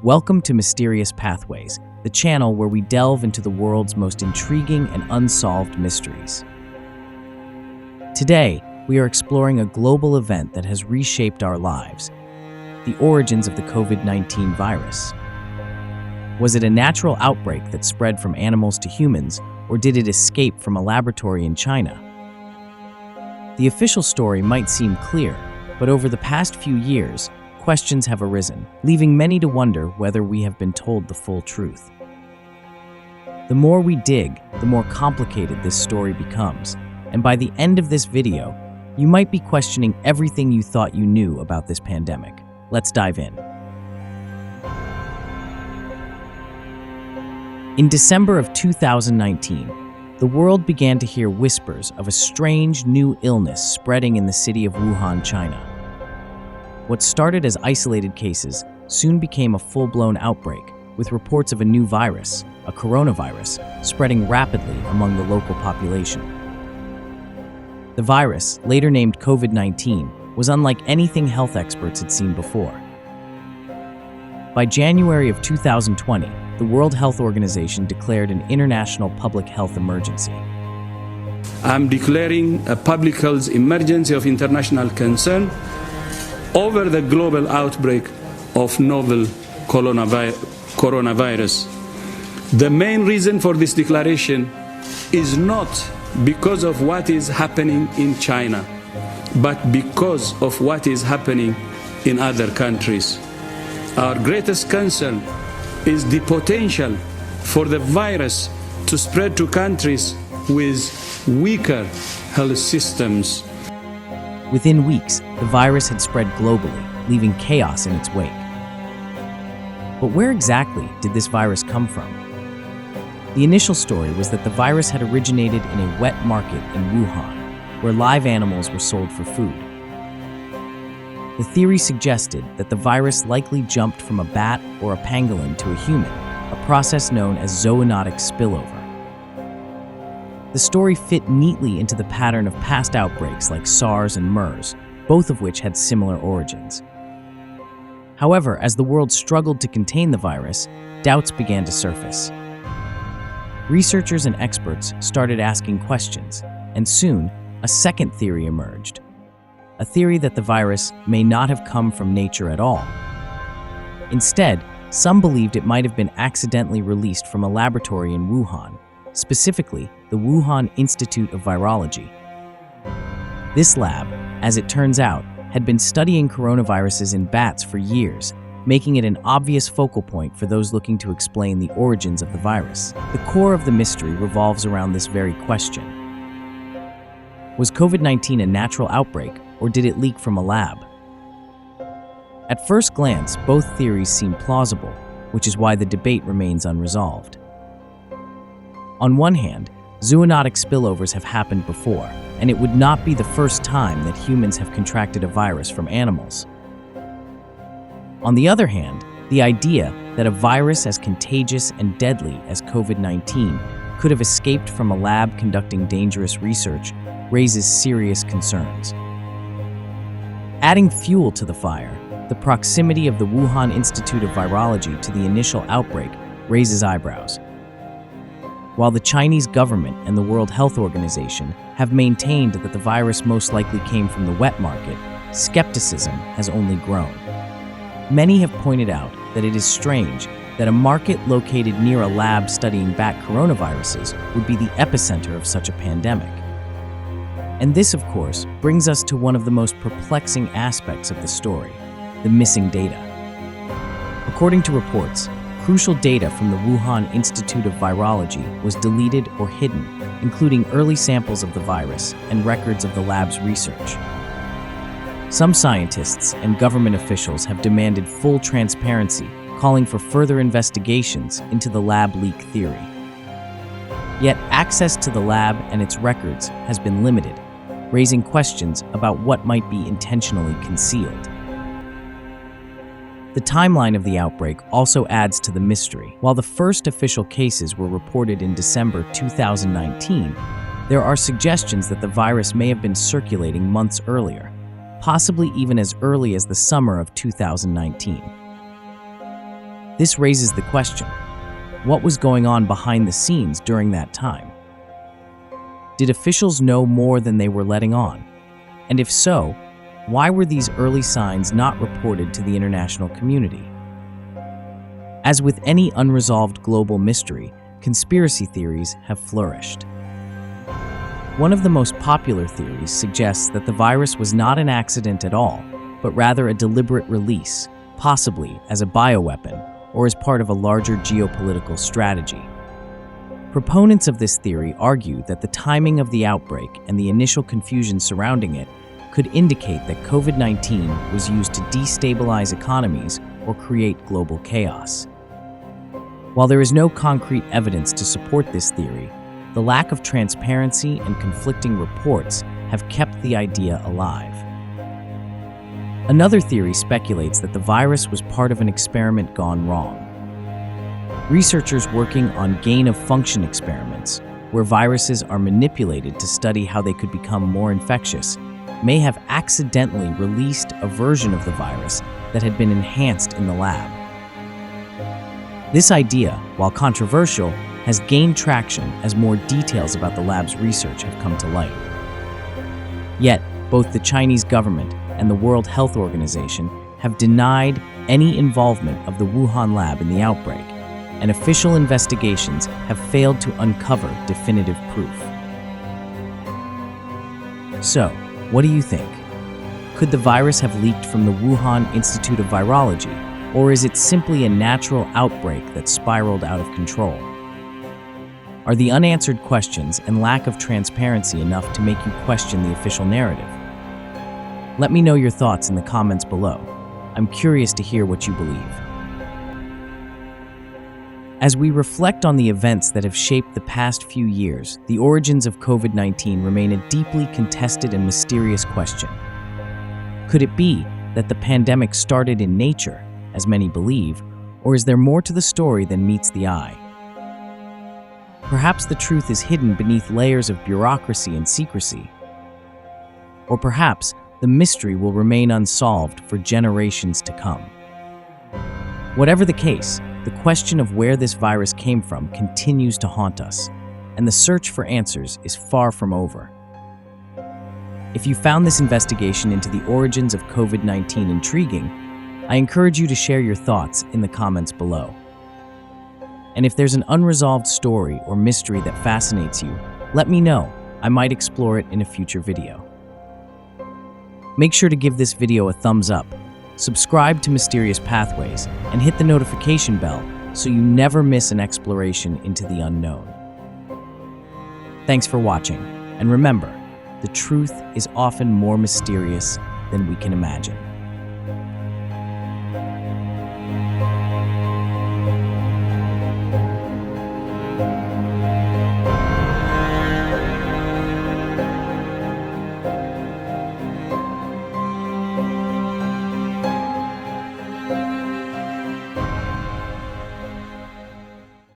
Welcome to Mysterious Pathways, the channel where we delve into the world's most intriguing and unsolved mysteries. Today, we are exploring a global event that has reshaped our lives: the origins of the COVID-19 virus. Was it a natural outbreak that spread from animals to humans, or did it escape from a laboratory in China? The official story might seem clear, but over the past few years, questions have arisen, leaving many to wonder whether we have been told the full truth. The more we dig, the more complicated this story becomes, and by the end of this video, you might be questioning everything you thought you knew about this pandemic. Let's dive in. In December of 2019, the world began to hear whispers of a strange new illness spreading in the city of Wuhan, China. What started as isolated cases soon became a full-blown outbreak, with reports of a new virus, a coronavirus, spreading rapidly among the local population. The virus, later named COVID-19, was unlike anything health experts had seen before. By January of 2020, the World Health Organization declared an international public health emergency. I'm declaring a public health emergency of international concern over the global outbreak of novel coronavirus. The main reason for this declaration is not because of what is happening in China, but because of what is happening in other countries. Our greatest concern is the potential for the virus to spread to countries with weaker health systems. Within weeks, the virus had spread globally, leaving chaos in its wake. But where exactly did this virus come from? The initial story was that the virus had originated in a wet market in Wuhan, where live animals were sold for food. The theory suggested that the virus likely jumped from a bat or a pangolin to a human, a process known as zoonotic spillover. The story fit neatly into the pattern of past outbreaks like SARS and MERS, both of which had similar origins. However, as the world struggled to contain the virus, doubts began to surface. Researchers and experts started asking questions, and soon, a second theory emerged. A theory that the virus may not have come from nature at all. Instead, some believed it might have been accidentally released from a laboratory in Wuhan, specifically the Wuhan Institute of Virology. This lab, as it turns out, had been studying coronaviruses in bats for years, making it an obvious focal point for those looking to explain the origins of the virus. The core of the mystery revolves around this very question. Was COVID-19 a natural outbreak, or did it leak from a lab? At first glance, both theories seem plausible, which is why the debate remains unresolved. On one hand, zoonotic spillovers have happened before, and it would not be the first time that humans have contracted a virus from animals. On the other hand, the idea that a virus as contagious and deadly as COVID-19 could have escaped from a lab conducting dangerous research raises serious concerns. Adding fuel to the fire, the proximity of the Wuhan Institute of Virology to the initial outbreak raises eyebrows. While the Chinese government and the World Health Organization have maintained that the virus most likely came from the wet market, skepticism has only grown. Many have pointed out that it is strange that a market located near a lab studying bat coronaviruses would be the epicenter of such a pandemic. And this, of course, brings us to one of the most perplexing aspects of the story: the missing data. According to reports, crucial data from the Wuhan Institute of Virology was deleted or hidden, including early samples of the virus and records of the lab's research. Some scientists and government officials have demanded full transparency, calling for further investigations into the lab leak theory. Yet access to the lab and its records has been limited, raising questions about what might be intentionally concealed. The timeline of the outbreak also adds to the mystery. While the first official cases were reported in December 2019, there are suggestions that the virus may have been circulating months earlier, possibly even as early as the summer of 2019. This raises the question, what was going on behind the scenes during that time? Did officials know more than they were letting on? And if so, why were these early signs not reported to the international community? As with any unresolved global mystery, conspiracy theories have flourished. One of the most popular theories suggests that the virus was not an accident at all, but rather a deliberate release, possibly as a bioweapon or as part of a larger geopolitical strategy. Proponents of this theory argue that the timing of the outbreak and the initial confusion surrounding it could indicate that COVID-19 was used to destabilize economies or create global chaos. While there is no concrete evidence to support this theory, the lack of transparency and conflicting reports have kept the idea alive. Another theory speculates that the virus was part of an experiment gone wrong. Researchers working on gain-of-function experiments, where viruses are manipulated to study how they could become more infectious, may have accidentally released a version of the virus that had been enhanced in the lab. This idea, while controversial, has gained traction as more details about the lab's research have come to light. Yet, both the Chinese government and the World Health Organization have denied any involvement of the Wuhan lab in the outbreak, and official investigations have failed to uncover definitive proof. So, what do you think? Could the virus have leaked from the Wuhan Institute of Virology, or is it simply a natural outbreak that spiraled out of control? Are the unanswered questions and lack of transparency enough to make you question the official narrative? Let me know your thoughts in the comments below. I'm curious to hear what you believe. As we reflect on the events that have shaped the past few years, the origins of COVID-19 remain a deeply contested and mysterious question. Could it be that the pandemic started in nature, as many believe, or is there more to the story than meets the eye? Perhaps the truth is hidden beneath layers of bureaucracy and secrecy. Or perhaps the mystery will remain unsolved for generations to come. Whatever the case, the question of where this virus came from continues to haunt us, and the search for answers is far from over. If you found this investigation into the origins of COVID-19 intriguing, I encourage you to share your thoughts in the comments below. And if there's an unresolved story or mystery that fascinates you, let me know. I might explore it in a future video. Make sure to give this video a thumbs up, subscribe to Mysterious Pathways, and hit the notification bell so you never miss an exploration into the unknown. Thanks for watching, and remember, the truth is often more mysterious than we can imagine.